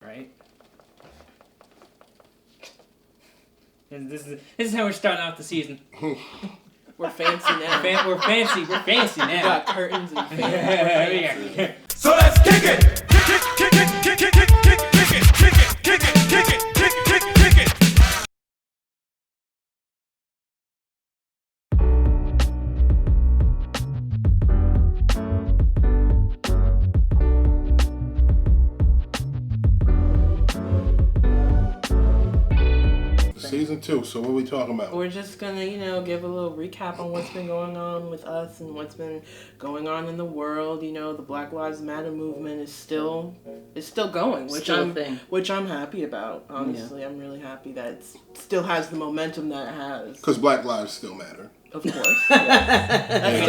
Right? And this is how we're starting off the season. We're fancy now. We're fancy now. We got curtains and fans. Yeah. So let's kick it. Kick it. Season 2, so what are we talking about? We're just gonna, give a little recap on what's been going on with us and what's been going on in the world. The Black Lives Matter movement is still going, which I'm happy about. Honestly, I'm really happy that it still has the momentum that it has. Because Black Lives still matter. Of course, yeah.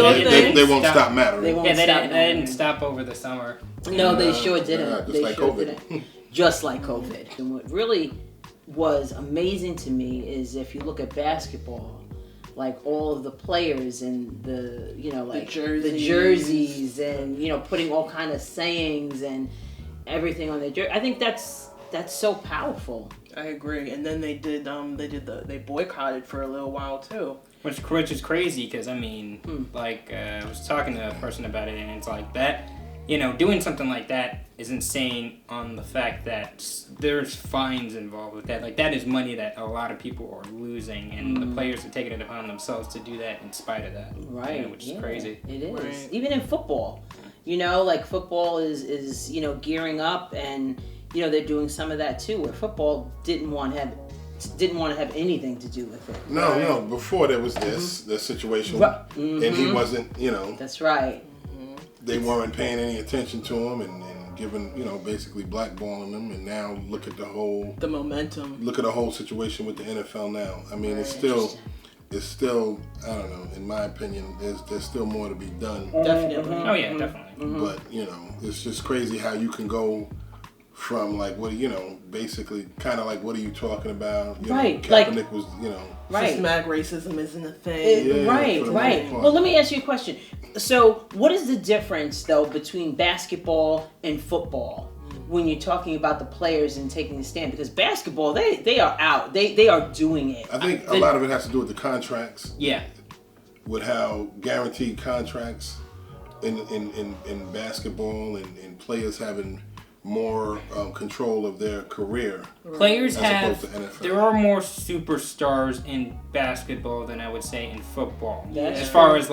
They won't stop mattering. They didn't stop over the summer. No, they sure didn't. Just like COVID. Just like COVID. And what really was amazing to me is if you look at basketball, like all of the players and the jerseys and putting all kind of sayings and everything on their jersey. I think that's so powerful. I agree. And then they boycotted for a little while too. Which is crazy because I was talking to a person about it and it's like that. Doing something like that is insane on the fact that there's fines involved with that. Like, that is money that a lot of people are losing, and the players are taking it upon themselves to do that in spite of that. Right. Which is crazy. It is. Right. Even in football. Football is gearing up, and, they're doing some of that too, where football didn't want to have anything to do with it. No. Before there was this situation, and he wasn't, That's right. They weren't paying any attention to him and giving, basically blackballing him. And now look at the momentum. Look at the whole situation with the NFL now. I mean, it's still, I don't know, in my opinion, there's still more to be done. Definitely. Oh, yeah, definitely. But, it's just crazy how you can go from, like, basically kind of like, what are you talking about? Right. Kaepernick was, Right. Systematic racism isn't a thing. Right. Well, let me ask you a question. So, what is the difference, though, between basketball and football when you're talking about the players and taking the stand? Because basketball, they are out. They are doing it. I think a lot of it has to do with the contracts. Yeah. With how guaranteed contracts in basketball and players having more control of their career. Players there are more superstars in basketball than I would say in football. As far as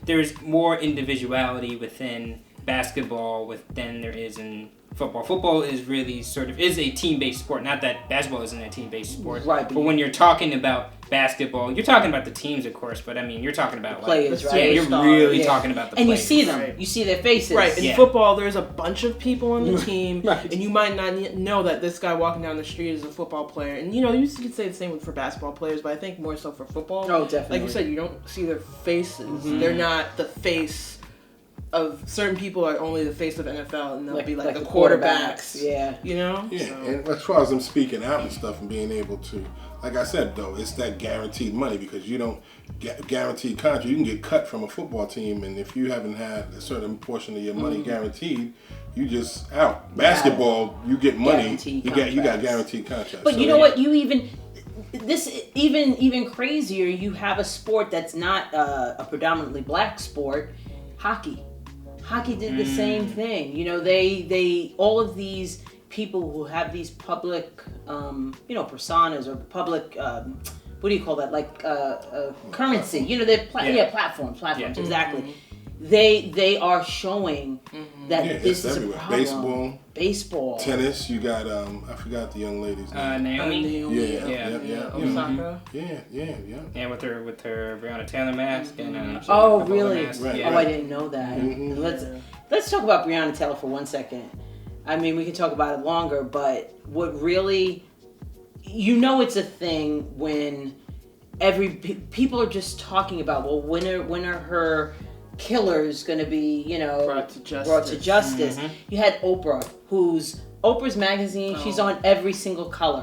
there's more individuality within basketball than there is in football. Football is really is a team-based sport. Not that basketball isn't a team-based sport. Right. But when you're talking about basketball, you're talking about the teams, of course, but you're talking about the players, right? Yeah, you're really talking about the players. And you see them. Right. You see their faces. Right. In football, there's a bunch of people on the team, right. And you might not know that this guy walking down the street is a football player. And, you could say the same for basketball players, but I think more so for football. Oh, definitely. Like you said, you don't see their faces. They're not the face of certain people are only the face of NFL, and they'll be like the quarterbacks. Yeah. Yeah, so. And as far as them speaking out and stuff and being able to, like I said, though, it's that guaranteed money because you don't get guaranteed contract. You can get cut from a football team, and if you haven't had a certain portion of your money guaranteed, you just out. Basketball, you get money. You got guaranteed contracts. But you know what? You even crazier. You have a sport that's not a predominantly black sport, hockey. Hockey did the same thing. They all of these people who have these public, personas or public, what do you call that? Like currency. They're platforms. Yeah. Exactly. They are showing that this is everywhere. a problem. Baseball, tennis. You got I forgot the young lady's name. Naomi. Yeah. Osaka. Yeah. Yeah, with her Breonna Taylor mask and. Oh, really? Right. Oh, I didn't know that. Let's talk about Breonna Taylor for 1 second. I mean, we could talk about it longer, but what really, it's a thing when people are just talking about, well, when are her killers going to be, brought to justice. You had Oprah, Oprah's magazine, she's on every single cover.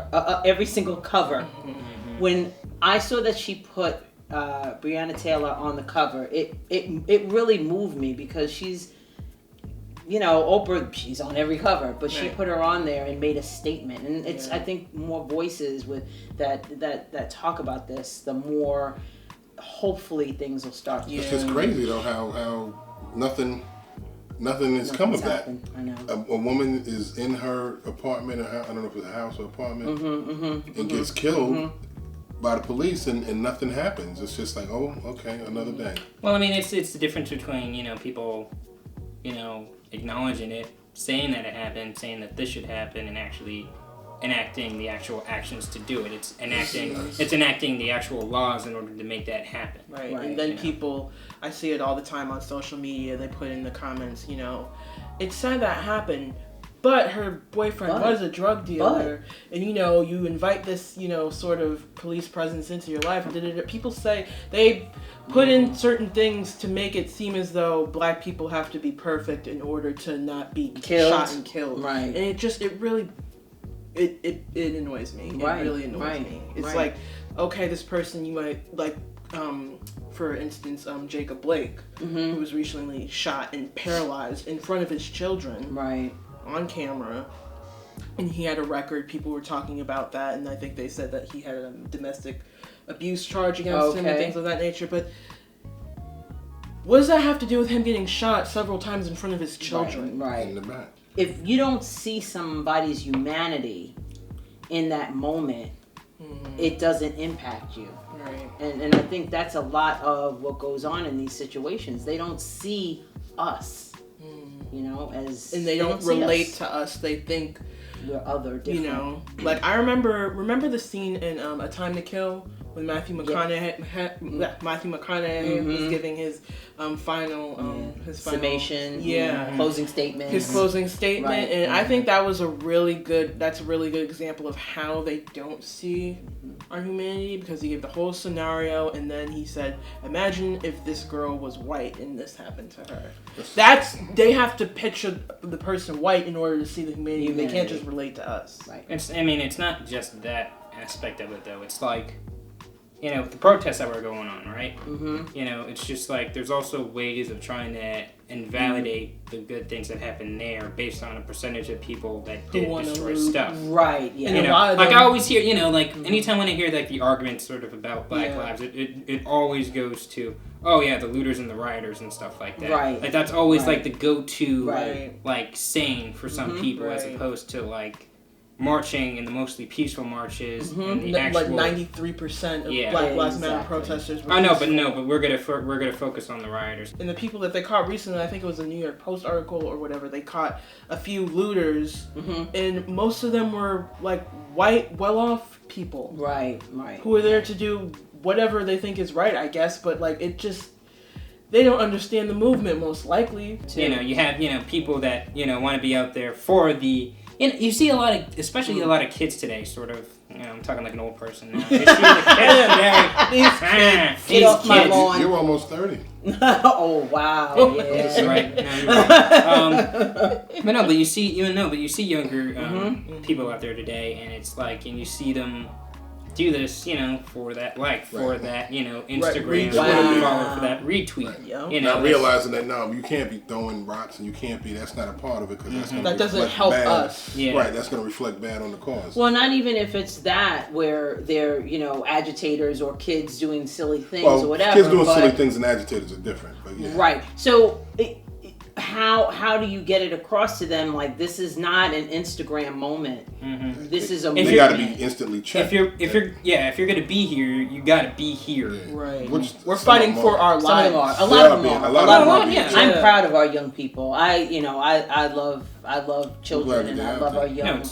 When I saw that she put Breonna Taylor on the cover, it really moved me because she's Oprah, she's on every cover, but she put her on there and made a statement. And it's, I think, more voices with that talk about this, the more hopefully things will start. It's just crazy though how nothing has come of that. I know. A woman is in her apartment, I don't know if it's a house or apartment, and gets killed by the police, and nothing happens. It's just like, oh, okay, another day. Well, I mean, it's the difference between people, acknowledging it, saying that it happened, saying that this should happen, and actually enacting the actual actions to do it. It's enacting the actual laws in order to make that happen. Right. And then people, I see it all the time on social media, they put in the comments, it's sad that happened, but her boyfriend was a drug dealer, and you invite this, sort of police presence into your life. People say they put in certain things to make it seem as though black people have to be perfect in order to not be shot and killed. Right. And it really annoys me. It really annoys me. It's like, okay, this person you might like, for instance, Jacob Blake, who was recently shot and paralyzed in front of his children. Right. On camera, and he had a record. People were talking about that, and I think they said that he had a domestic abuse charge against him and things of that nature. But what does that have to do with him getting shot several times in front of his children? Right. In the back. If you don't see somebody's humanity in that moment, it doesn't impact you. Right. And I think that's a lot of what goes on in these situations. They don't see us. And they don't relate to us. They think we're other, different. Like I remember the scene in A Time to Kill when Matthew McConaughey was giving his final summation, closing statement. His closing statement, right. And I think that's a really good example of how they don't see our humanity, because he gave the whole scenario, and then he said, imagine if this girl was white and this happened to her. They have to picture the person white in order to see the humanity. They can't just relate to us. Right. It's not just that aspect of it though. It's like, the protests that were going on, right? It's just like there's also ways of trying to invalidate the good things that happen there based on a percentage of people that did destroy stuff. Right, yeah. I always hear, anytime when I hear like the arguments sort of about Black lives, it always goes to, oh yeah, the looters and the rioters and stuff like that. Right. Like that's always like the go-to like saying for some people as opposed to like marching in the mostly peaceful marches and the actual, like 93% of Black Lives Matter protesters were but we're gonna focus on the rioters. And the people that they caught recently, I think it was a New York Post article or whatever, they caught a few looters, and most of them were like white, well-off people, right, who are there to do whatever they think is right, I guess, but like they don't understand the movement most likely. You have people that want to be out there for the. You see a lot of, especially a lot of kids today, sort of, I'm talking like an old person now. You see the kids today. Get off my lawn. You're almost 30. Oh, wow. Yeah. Right. No, you're right. But you see younger people out there today, and it's like, and you see them do this, for that Instagram, follow for that retweet. Not realizing that you can't be throwing rocks, and that's not a part of it, because that doesn't help us. Yeah. Right, that's going to reflect bad on the cause. Well, not even if it's that where they're agitators or kids doing silly things or whatever. Kids doing silly things and agitators are different, but yeah. Right. So. How do you get it across to them? Like, this is not an Instagram moment. This is a. They got to be instantly checked. If you're gonna be here, you got to be here. Yeah. Right. We're fighting for our lives. A lot of them are. Yeah. I'm proud of our young people. I love children, and I love our young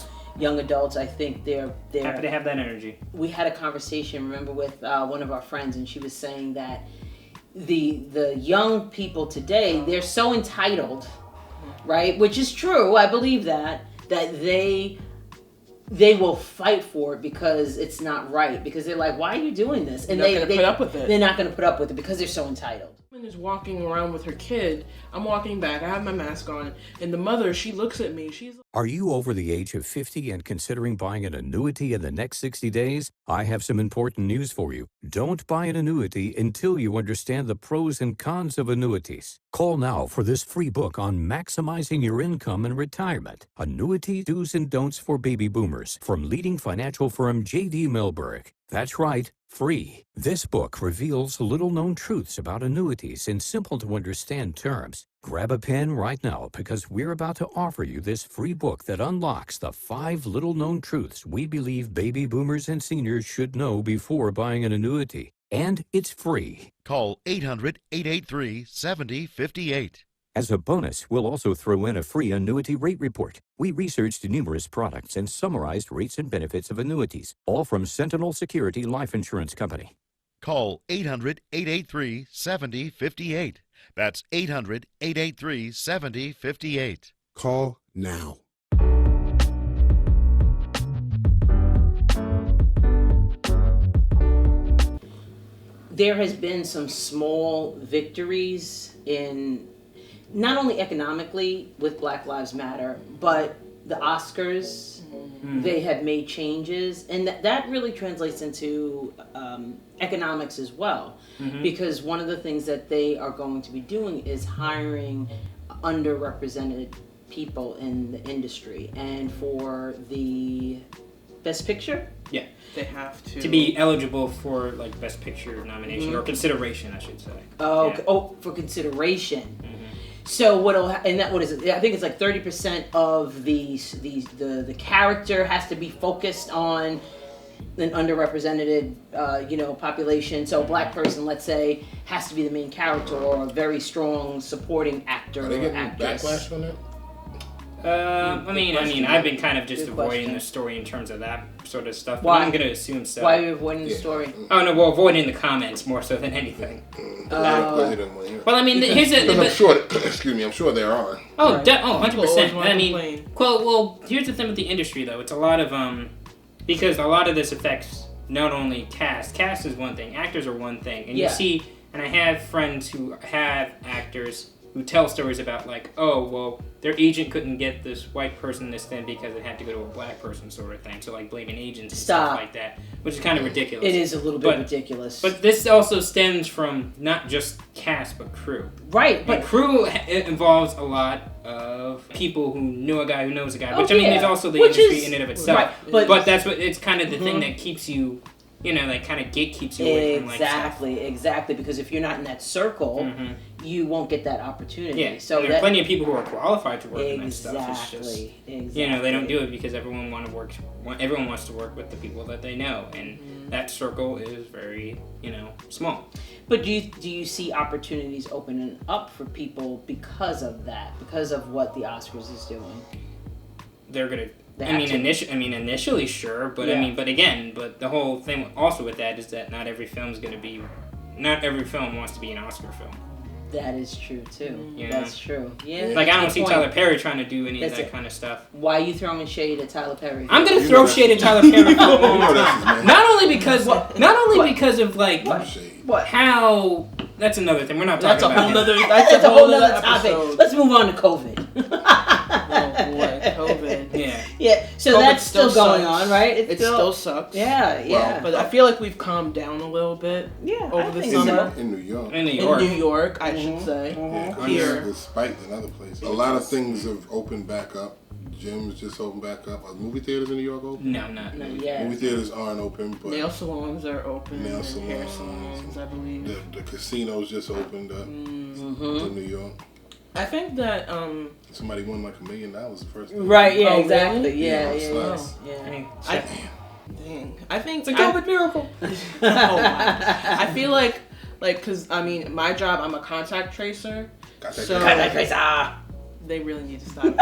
adults. I think they're happy to have that energy. We had a conversation, remember, with one of our friends, and she was saying that the young people today, they're so entitled, right? Which is true. I believe that they will fight for it because it's not right. Because they're like, why are you doing this? And they're not going to put up with it. They're not going to put up with it because they're so entitled. Is walking around with her kid. I'm walking back. I have my mask on, and the mother, she looks at me. She's like, Are you over the age of 50 and considering buying an annuity in the next 60 days? I have some important news for you. Don't buy an annuity until you understand the pros and cons of annuities. Call now for this free book on maximizing your income in retirement. Annuity Do's and Don'ts for Baby Boomers from leading financial firm J.D. Milberg. That's right, free. This book reveals little-known truths about annuities in simple-to-understand terms. Grab a pen right now because we're about to offer you this free book that unlocks the 5 little-known truths we believe baby boomers and seniors should know before buying an annuity. And it's free. Call 800-883-7058. As a bonus, we'll also throw in a free annuity rate report. We researched numerous products and summarized rates and benefits of annuities, all from Sentinel Security Life Insurance Company. Call 800-883-7058. That's 800-883-7058. Call now. There has been some small victories in not only economically with Black Lives Matter, but the Oscars. They have made changes, and that really translates into economics as well, because one of the things that they are going to be doing is hiring underrepresented people in the industry. And for the Best Picture, they have to be eligible for like Best Picture nomination or consideration, I should say. For consideration. So what is it? I think it's like 30% of the character has to be focused on an underrepresented population. So a black person, let's say, has to be the main character or a very strong supporting actor Are they or getting actress. backlash on that? I mean, I've been kind of just avoiding the story in terms of that sort of stuff. Why? But I'm going to assume so. Why are you avoiding the story? Oh no, well, avoiding the comments more so than anything. Well, I mean, here's I'm sure. Excuse me. I'm sure there are. 100%. I mean, well, here's the thing with the industry though. It's a lot of because a lot of this affects not only cast. Cast is one thing. Actors are one thing, and you see, and I have friends who have actors who tell stories about like, oh, well, their agent couldn't get this white person this thing because it had to go to a black person sort of thing. So like blaming agents and stuff like that, which is kind of ridiculous. It is a little bit ridiculous. But this also stems from not just cast but crew. Right. But crew involves a lot of people who knew a guy who knows a guy. Which I mean, there's also the industry in and of itself. Right. But that's what it's kind of the thing that keeps you. That kind of gatekeeps you away from like stuff. Exactly. Because if you're not in that circle, you won't get that opportunity. Yeah. So there are plenty of people who are qualified to work in that stuff. It's just they don't do it because everyone wants to work with the people that they know, and that circle is very small. But do you see opportunities opening up for people because of that? Because of what the Oscars is doing? They're gonna. Initially, sure, but but the whole thing also with that is that not every film wants to be an Oscar film. That is true too. That's true. Yeah. Like I don't see Tyler Perry trying to do any of that kind of stuff. Why are you throwing shade at Tyler Perry? I'm gonna throw shade at Tyler Perry for a long time. Not only because of like how. That's another thing. We're not talking about That's a whole other topic. Let's move on to COVID. Oh boy, COVID. Yeah. So COVID that's still going on, right? It still sucks. Yeah. But I feel like we've calmed down a little bit. Over the summer. In New York. In New York, I should say. Here, was spiked in other places. A lot of things have opened back up. Gyms just opened back up. Are movie theaters in New York open? No, not yet. Movie theaters aren't open, but nail salons are open. Hair salons, I believe. The casinos just opened up in New York. I think that somebody won like $1 million the first day. Right. Yeah. Exactly. Really? Yeah. I think it's a COVID miracle. I feel like because I mean my job, I'm a contact tracer. Contact tracer. They really need to stop.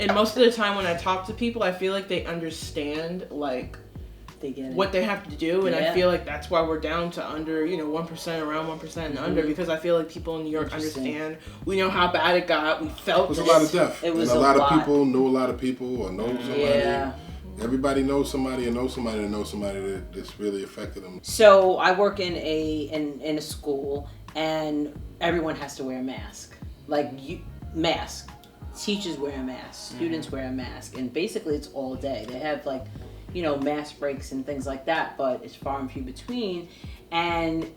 And most of the time when I talk to people, I feel like they understand they get what they have to do, and I feel like that's why we're down to under 1%, around 1% and under, because I feel like people in New York understand. We know how bad it got. We felt it was a lot of death. It was and a lot of people knew a lot of people or know somebody. everybody knows somebody and knows somebody that knows somebody that's really affected them. So I work in a school, and everyone has to wear a mask. Mask. Teachers wear a mask. Students wear a mask, and basically it's all day. They have mask breaks and things like that, but it's far and few between. And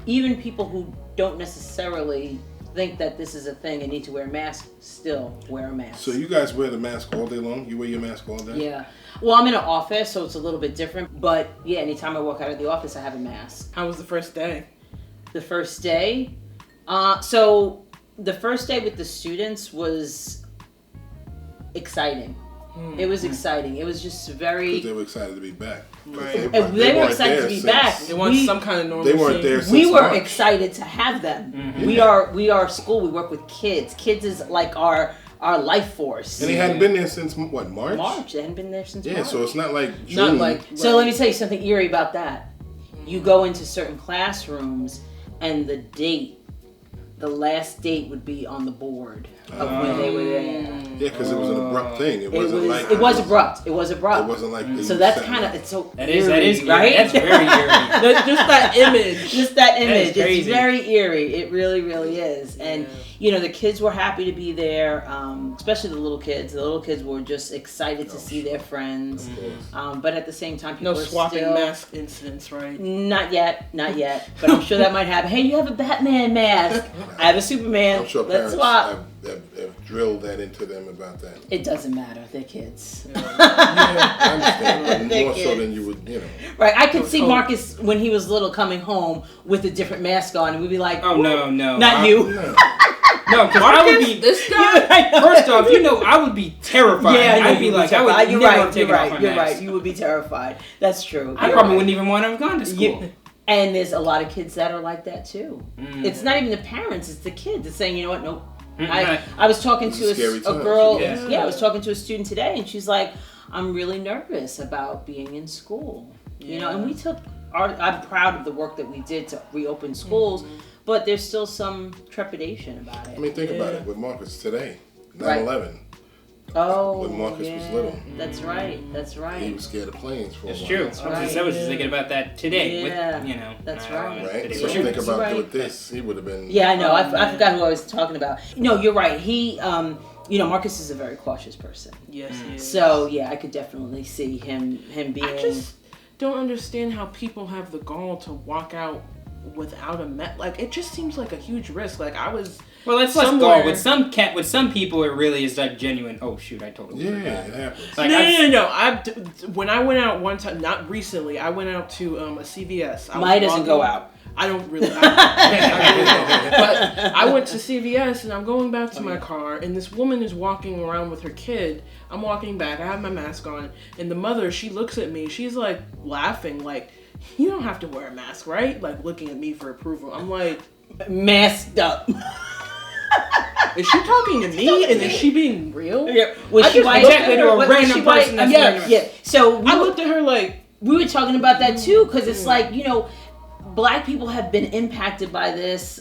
even people who don't necessarily think that this is a thing and need to wear a mask still wear a mask. So you guys wear the mask all day long? You wear your mask all day? Yeah. Well, I'm in an office, so it's a little bit different. But yeah, anytime I walk out of the office, I have a mask. How was the first day? The first day? So the first day with the students was exciting. It was exciting. It was just very... Because they were excited to be back. Right. They were excited to be back. They want some kind of normalcy. They weren't there since We were March. excited to have them. Mm-hmm. We are a school. We work with kids. Kids is like our life force. And they hadn't been there since, what, March? March. They hadn't been there since March. Yeah, so it's not like June. So let me tell you something eerie about that. You go into certain classrooms, and the last date would be on the board of when they were there. Yeah, because it was an abrupt thing. It was abrupt. It was abrupt. It wasn't like. So that's kind of, it's so that eerie, is right? That's very eerie. That's just that image. Just that image. That is It's very eerie. It really, really is. And the kids were happy to be there, especially the little kids. The little kids were just excited to see their friends. But at the same time, people no were swapping still, mask incidents, right? Not yet. But I'm sure that might happen. Hey, you have a Batman mask. I have a Superman. I'm sure Let's parents swap. have drilled that into them about that. It doesn't matter. They're kids. I understand. They're More so kids. than you would, Right. I could see Marcus when he was little coming home with a different mask on, and we'd be like, Oh, no. Not you. No, because I would be... This guy? First off, I would be terrified. I'd be like, I would you're never right, take you're off right, my you're mask. right. You would be terrified. That's true. I probably wouldn't even want to have gone to school. Yeah. And there's a lot of kids that are like that too. It's not even the parents, it's the kids. It's saying, you know what, nope. I was talking to a girl, I was talking to a student today, and she's like, I'm really nervous about being in school. And we I'm proud of the work that we did to reopen schools, but there's still some trepidation about it. I mean, think about it with Marcus today, 9/11. Oh, when Marcus was little. That's right. He was scared of planes for a while. It's true. Right. I was just thinking about that today. Yeah. With, That's 9/11 right. Right? today. So Yeah. think about Right. with this, he would have been... Yeah, I know. I forgot who I was talking about. No, you're right. He, Marcus is a very cautious person. Yes, he is. So, yeah, I could definitely see him being... I just don't understand how people have the gall to walk out without a mask. Like, it just seems like a huge risk. Like, I was... Well, let's go. With some people, it really is like genuine. Oh shoot, I totally forgot. it happens. Like, No. When I went out one time, not recently, I went out to a CVS. Mine doesn't go out. I don't really. But I went to CVS and I'm going back to my car, and this woman is walking around with her kid. I'm walking back. I have my mask on, and the mother, she looks at me. She's like laughing, like, "You don't have to wear a mask, right?" Like looking at me for approval. I'm like, masked up. is she talking to me, and is she being real? Yeah. Was she white? Exactly, to a random person that's wearing a Yeah. So I looked at her like, we were talking about that too, because it's like, Black people have been impacted by this.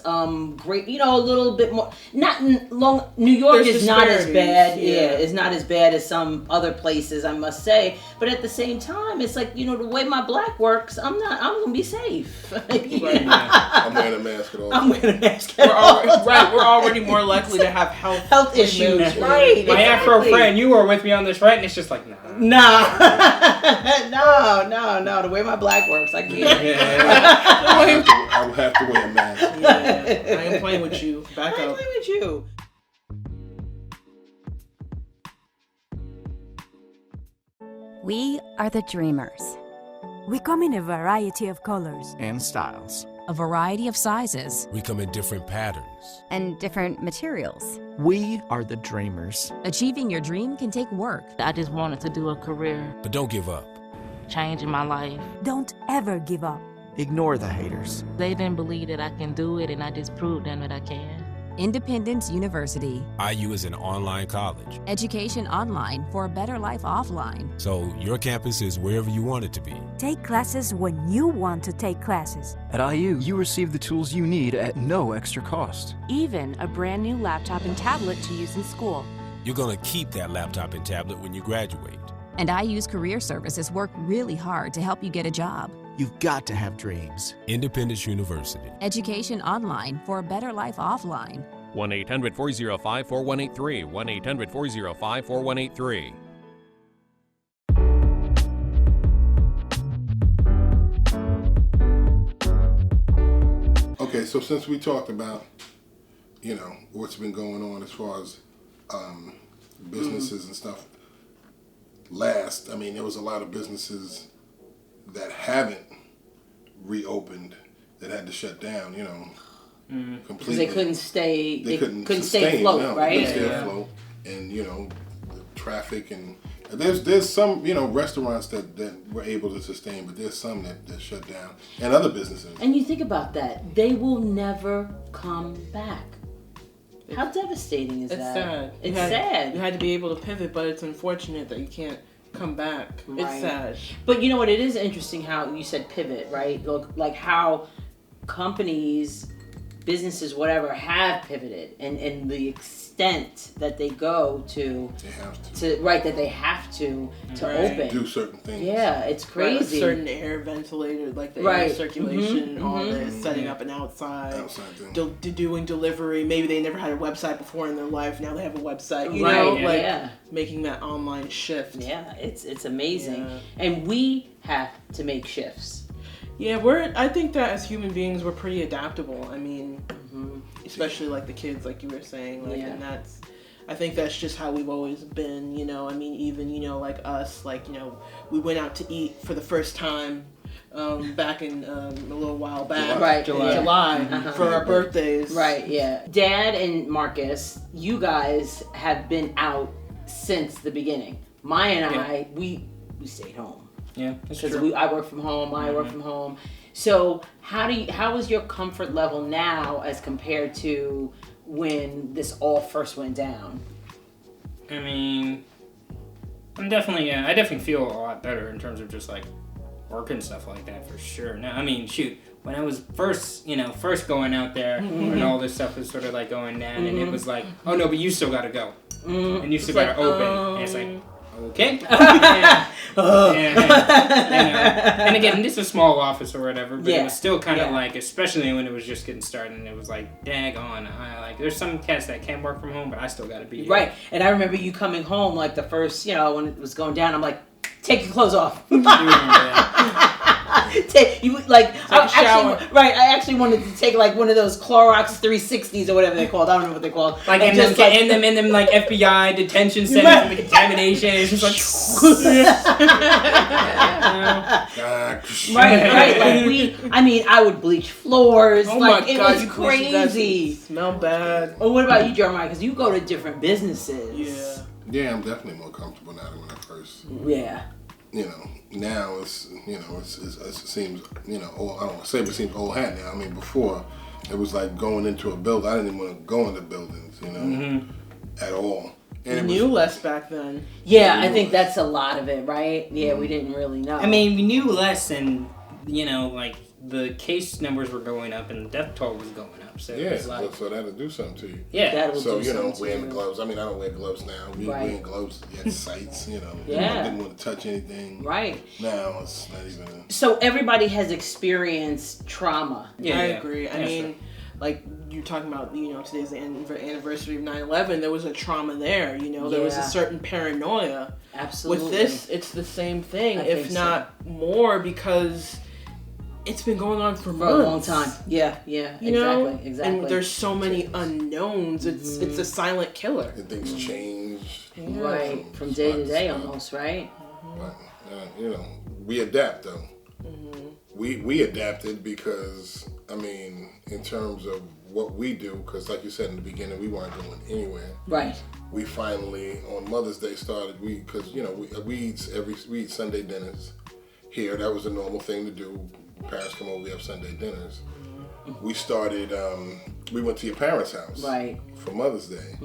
Great, a little bit more. Not long. New York There's is not as bad. disparities, It's not as bad as some other places, I must say. But at the same time, it's like the way my black works, I'm gonna be safe. I'm wearing a mask at all. I'm wearing a mask. we're already more likely to have health issues. Right. My Afro friend, you were with me on this, right? And it's just like, No. The way my black works, I can't. I will have to wear a mask. Yeah, I am playing with you. Back I'm up. playing with you. We are the Dreamers. We come in a variety of colors and styles. A variety of sizes. We come in different patterns. And different materials. We are the Dreamers. Achieving your dream can take work. I just wanted to do a career. But don't give up. Changing my life. Don't ever give up. Ignore the haters. They didn't believe that I can do it, and I just proved them that I can. Independence University. IU is an online college. Education online for a better life offline. So your campus is wherever you want it to be. Take classes when you want to take classes. At IU, you receive the tools you need at no extra cost. Even a brand new laptop and tablet to use in school. You're going to keep that laptop and tablet when you graduate. And IU's Career Services work really hard to help you get a job. You've got to have dreams. Independence University. Education online for a better life offline. 1-800-405-4183. 1-800-405-4183. Okay, so since we talked about, what's been going on as far as businesses and stuff, there was a lot of businesses that haven't reopened that had to shut down, completely. Because they couldn't stay. They couldn't stay afloat, right? They couldn't stay afloat, and the traffic and there's some restaurants that were able to sustain, but there's some that shut down, and other businesses. And you think about that, they will never come back. How devastating is that? It's sad. It's sad. You had to be able to pivot, but it's unfortunate that you can't come back. Right. It's sad. But you know what? It is interesting how you said pivot, right? Like how companies, businesses, whatever, have pivoted, and the extent that they go to, that they have to open, do certain things. Yeah, it's crazy. Certain air ventilators, like the air circulation, all this, setting up an outside thing. Doing delivery. Maybe they never had a website before in their life. Now they have a website. Making that online shift. Yeah, it's amazing, and we have to make shifts. Yeah, I think that as human beings, we're pretty adaptable. I mean, especially like the kids, like you were saying, and I think that's just how we've always been, I mean, even, like us, we went out to eat for the first time back in a little while back. Right, July for our birthdays. Right, yeah. Dad and Marcus, you guys have been out since the beginning. Maya and I, we stayed home. Yeah, that's true. I work from home. I work from home. So how is your comfort level now as compared to when this all first went down? I mean, I definitely feel a lot better in terms of just like work and stuff like that for sure. Now, I mean, shoot, when I was first going out there and all this stuff was sort of like going down, and it was like, oh no, but you still gotta go, and you still gotta open, and it's like. Okay. And again, this is a small office or whatever, but it was still kind of like, especially when it was just getting started, and it was like, daggone, there's some cats that can work from home, but I still got to be here. Right. And I remember you coming home, like the first, when it was going down, I'm like, take your clothes off. I actually wanted to take like one of those Clorox 360s or whatever they're called. I don't know what they're called. Like in them like FBI detention centers and the contamination. It's just like right. Like I would bleach floors. Oh like my God, it was crazy. Smell bad. Well, what about you, Jeremiah? Because you go to different businesses. Yeah, I'm definitely more comfortable now than when I first. Yeah. Now it seems, I don't want to say it seems old hat now. I mean, before it was like going into a building. I didn't even want to go into buildings, at all. And we knew less back then. Yeah, I think that's a lot of it, right? Yeah, we didn't really know. I mean, we knew less, and like the case numbers were going up and the death toll was going up. So so that'll do something to you. Yeah. So wearing the gloves. I mean, I don't wear gloves now. Wearing gloves at sites. I didn't want to touch anything. Right. Now it's not even. So everybody has experienced trauma. Yeah, I agree. I mean, like you're talking about, today's the anniversary of 9/11. There was a trauma there. There was a certain paranoia. Absolutely. With this, it's the same thing, if not more, because it's been going on for months. A long time. Yeah, exactly. And there's so many unknowns. It's a silent killer. And things change. Right, from day to day almost, right? But, we adapt though. We adapted because, in terms of what we do, because like you said in the beginning, we weren't going anywhere. Right. We finally, on Mother's Day, started, we eat Sunday dinners here. That was a normal thing to do. Parents come over, we have Sunday dinners. We started, we went to your parents' house for Mother's Day.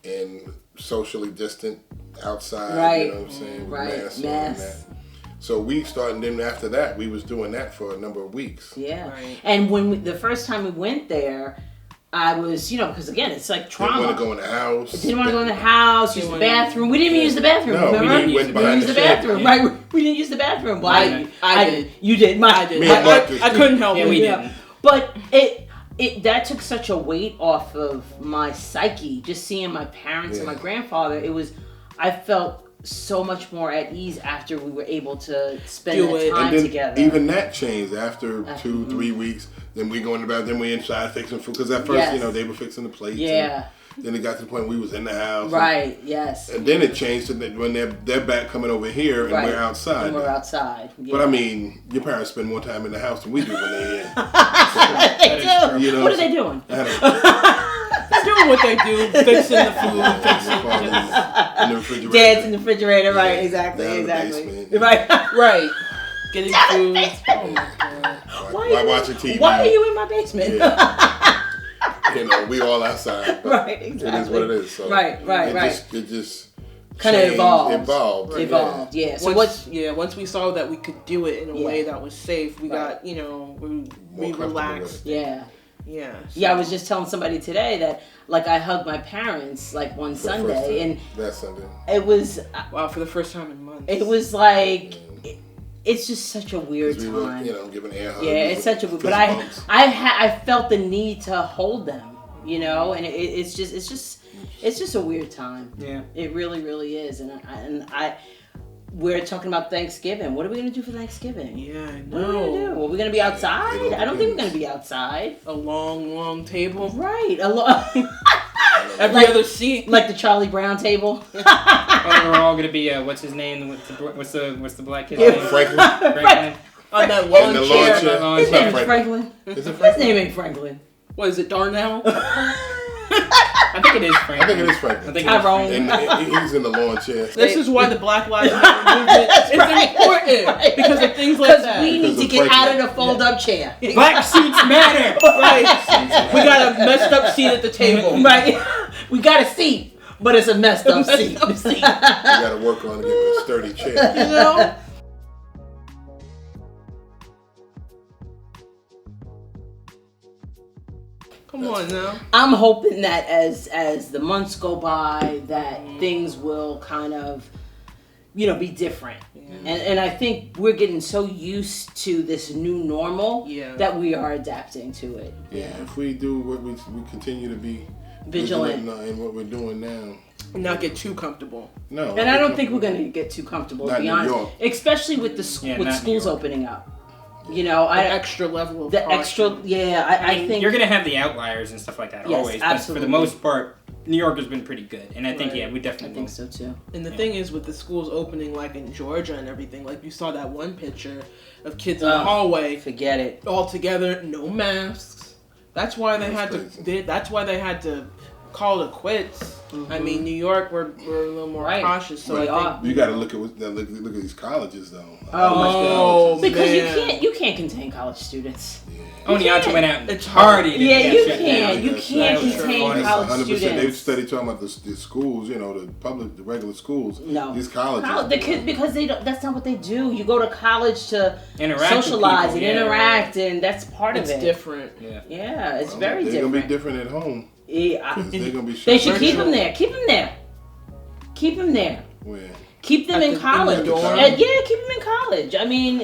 And socially distant outside, you know what I'm saying, with masks on and that. So we started, and then after that, we was doing that for a number of weeks. Yeah. Right. And when the first time we went there, I was, because again, it's like trauma. Didn't want to go in the house. Didn't want to go in the house, use the bathroom. We didn't even use the bathroom, no, remember? We didn't use the bathroom, yeah. right? We didn't use the bathroom. Why? I did. You did. I did. I couldn't help it. We didn't. But that took such a weight off of my psyche, just seeing my parents and my grandfather. I felt so much more at ease after we were able to spend that time together. Even that changed after 2-3 weeks. Then we go in the bathroom, then we inside fixing food. Because at first, they were fixing the plates. Yeah. Then it got to the point we was in the house. Right, yes. And then it changed to when they're back coming over here and we're outside. And we're outside. Yeah. But I mean, your parents spend more time in the house than we do when they're in. They do. What are they doing? They're doing what they do, fixing the food, fixing in the refrigerator. Dad's in the refrigerator, right? Exactly. Right. Getting food. Oh my God. Why watching TV? Why are you in my basement? Yeah. We all outside. Right, exactly. It is what it is. So right. It just kind of evolved. Yeah. So once we saw that we could do it in a way that was safe, we got, we relaxed. Yeah. Yeah. So. Yeah, I was just telling somebody today that I hugged my parents one Sunday and that Sunday. It was for the first time in months. It was like it's just such a weird time. Giving air hugs. Yeah, it's such a but I felt the need to hold them, and it's just a weird time. Yeah. It really, really is. And we're talking about Thanksgiving. What are we going to do for Thanksgiving? Yeah, I know. What are we going to do? Are we going to be outside? I don't think we're going to be outside. A long, long table. Right. A long. Every other seat. Like the Charlie Brown table. We're all going to be, what's his name? What's the black kid's name? Franklin. On that lawn chair. His name is Franklin. His name ain't Franklin. What is it, Darnell? I think it is Franklin. Tyrone. And he's in the lawn chair. This is why the Black Lives Matter movement is important. Because of things like that. We need to get out of the fold-up chair. Black seats matter. Right. We got a messed up seat at the table. Right. We got a seat, but it's a messed up seat. You got to work on getting a sturdy chair. Come on now. I'm hoping that as the months go by, that things will kind of, be different. Yeah. And I think we're getting so used to this new normal that we are adapting to it. Yeah, if we do what we continue to be vigilant in what we're doing now. Not get too comfortable. No. And I don't think we're going to get too comfortable, to be honest. Especially with with schools opening up. An extra level of caution. I think you're gonna have the outliers and stuff like that always, absolutely. but for the most part, New York has been pretty good, and I think we definitely. I think so too. And the thing is, with the schools opening, like in Georgia and everything, like you saw that one picture of kids in the hallway, forget it, all together, no masks. That's why they had to. That's why they had to call it quits. Mm-hmm. I mean, New York, we're a little more cautious. So I think you got to look at these colleges though. Oh, because you can't contain college students. Yeah. Only Onto went out and partied. Yeah, you can't contain college students. They study talking about the schools, the regular schools. No, these colleges. The kids, because they don't. That's not what they do. You go to college to interact socialize and interact, and that's part of it. It's different. Yeah, it's very different. They're gonna be different at home. Yeah, they're gonna be. They should keep them there. Keep them there. Where? Keep them in college. Keep them in college. I mean,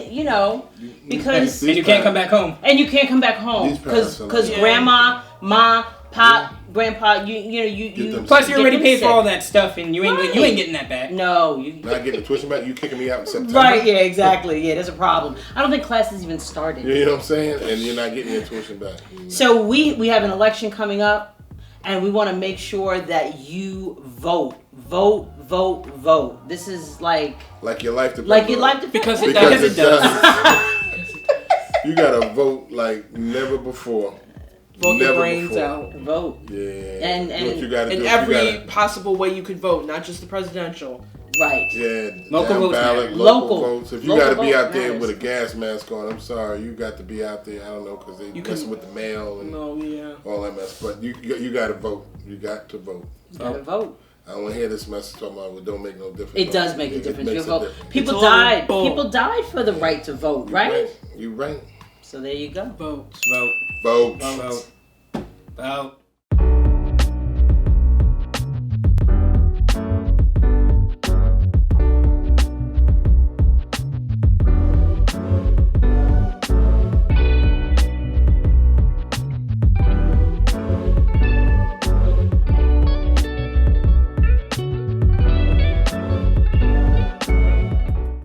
because and you can't come back home. And you can't come back home because grandma, ma, pop, grandpa, you. Plus, you already paid for all that stuff, and you ain't getting that back. No, not getting the tuition back. You kicking me out in September. Right? Yeah, exactly. Yeah, there's a problem. I don't think classes even started. You know what I'm saying? And you're not getting your tuition back. So we have an election coming up. And we want to make sure that you vote. This is like your life depends. Like your life depends. Because it does. You gotta vote like never before. Vote your brains out. Vote. Yeah. And what you gotta in do, every possible way you could vote, not just the presidential. Right. Yeah. Local votes. Ballot, local votes. If you got to be out there with a gas mask on, I'm sorry, you got to be out there. I don't know because they messing with the mail and all that mess. But you got to vote. You got to vote. You got to vote. I don't want to hear this message talking about it don't make no difference. It does make a difference. You vote. People died. People died for the right to vote, right? You right. So there you go. Vote. Vote. Vote. Vote. Vote.